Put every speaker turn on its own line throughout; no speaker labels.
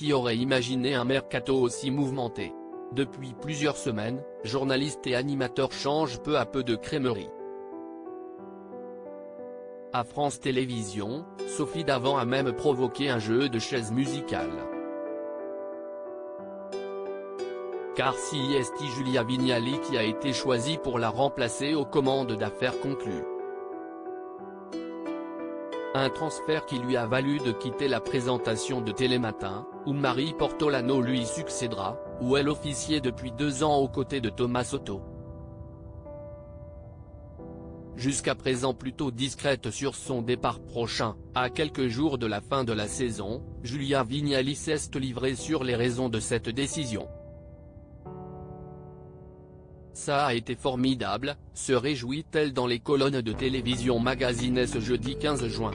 qui aurait imaginé un mercato aussi mouvementé? Depuis plusieurs semaines, journalistes et animateurs changent peu à peu de crèmerie. À France Télévisions, Sophie Davant a même provoqué un jeu de chaises musicales. Car c'est Julia Vignali qui a été choisie pour la remplacer aux commandes d'Affaires conclues. Un transfert qui lui a valu de quitter la présentation de Télématin, où Marie Portolano lui succédera, où elle officiait depuis 2 ans aux côtés de Thomas Soto. Jusqu'à présent plutôt discrète sur son départ prochain, à quelques jours de la fin de la saison, Julia Vignali s'est livrée sur les raisons de cette décision. Ça a été formidable, se réjouit-elle dans les colonnes de Télévision Magazine ce jeudi 15 juin.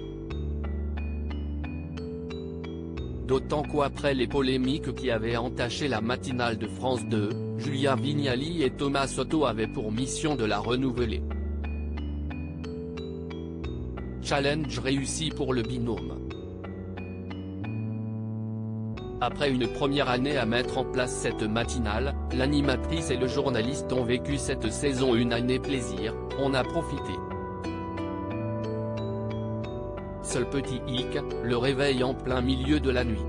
D'autant qu'après les polémiques qui avaient entaché la matinale de France 2, Julia Vignali et Thomas Soto avaient pour mission de la renouveler. Challenge réussi pour le binôme. Après une première année à mettre en place cette matinale, l'animatrice et le journaliste ont vécu cette saison une année plaisir, on a profité. Seul petit hic, le réveil en plein milieu de la nuit.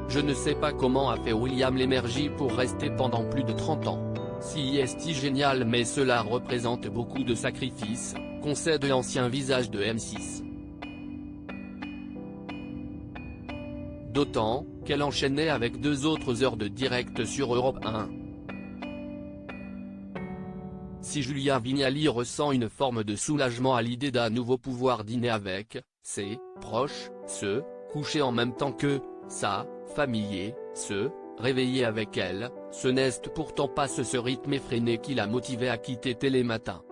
Je ne sais pas comment a fait William Lémergie pour rester pendant plus de 30 ans. C'est génial mais cela représente beaucoup de sacrifices, concède l'ancien visage de M6. D'autant, qu'elle enchaînait avec 2 autres heures de direct sur Europe 1. Si Julia Vignali ressent une forme de soulagement à l'idée d'un nouveau pouvoir dîner avec ses proches, se coucher en même temps que sa famille, se réveiller avec elle, ce n'est pourtant pas ce rythme effréné qui l'a motivé à quitter Télématin.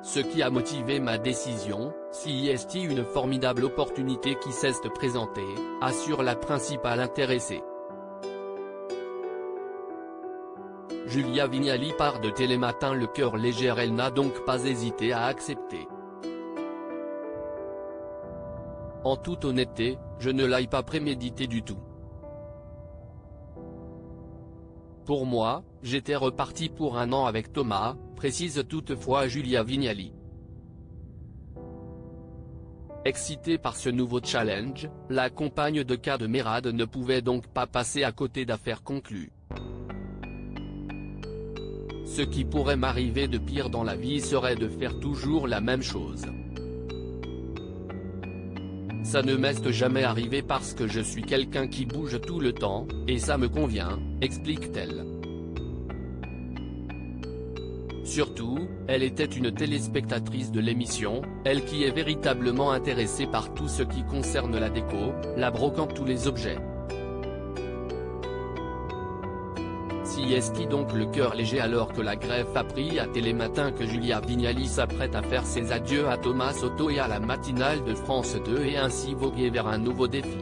Ce qui a motivé ma décision, c'est une formidable opportunité qui s'est présentée, assure la principale intéressée. Julia Vignali part de Télématin le cœur léger, elle n'a donc pas hésité à accepter. En toute honnêteté, je ne l'ai pas prémédité du tout. Pour moi, j'étais reparti pour 1 an avec Thomas, précise toutefois Julia Vignali. Excitée par ce nouveau challenge, la compagne de K de Mérad ne pouvait donc pas passer à côté d'Affaires conclues. Ce qui pourrait m'arriver de pire dans la vie serait de faire toujours la même chose. Ça ne m'est jamais arrivé parce que je suis quelqu'un qui bouge tout le temps, et ça me convient, explique-t-elle. Surtout, elle était une téléspectatrice de l'émission, elle qui est véritablement intéressée par tout ce qui concerne la déco, la brocante, tous les objets. C'est donc le cœur léger alors que la greffe a pris à Télématin que Julia Vignali s'apprête à faire ses adieux à Thomas Soto et à la matinale de France 2 et ainsi voguer vers un nouveau défi.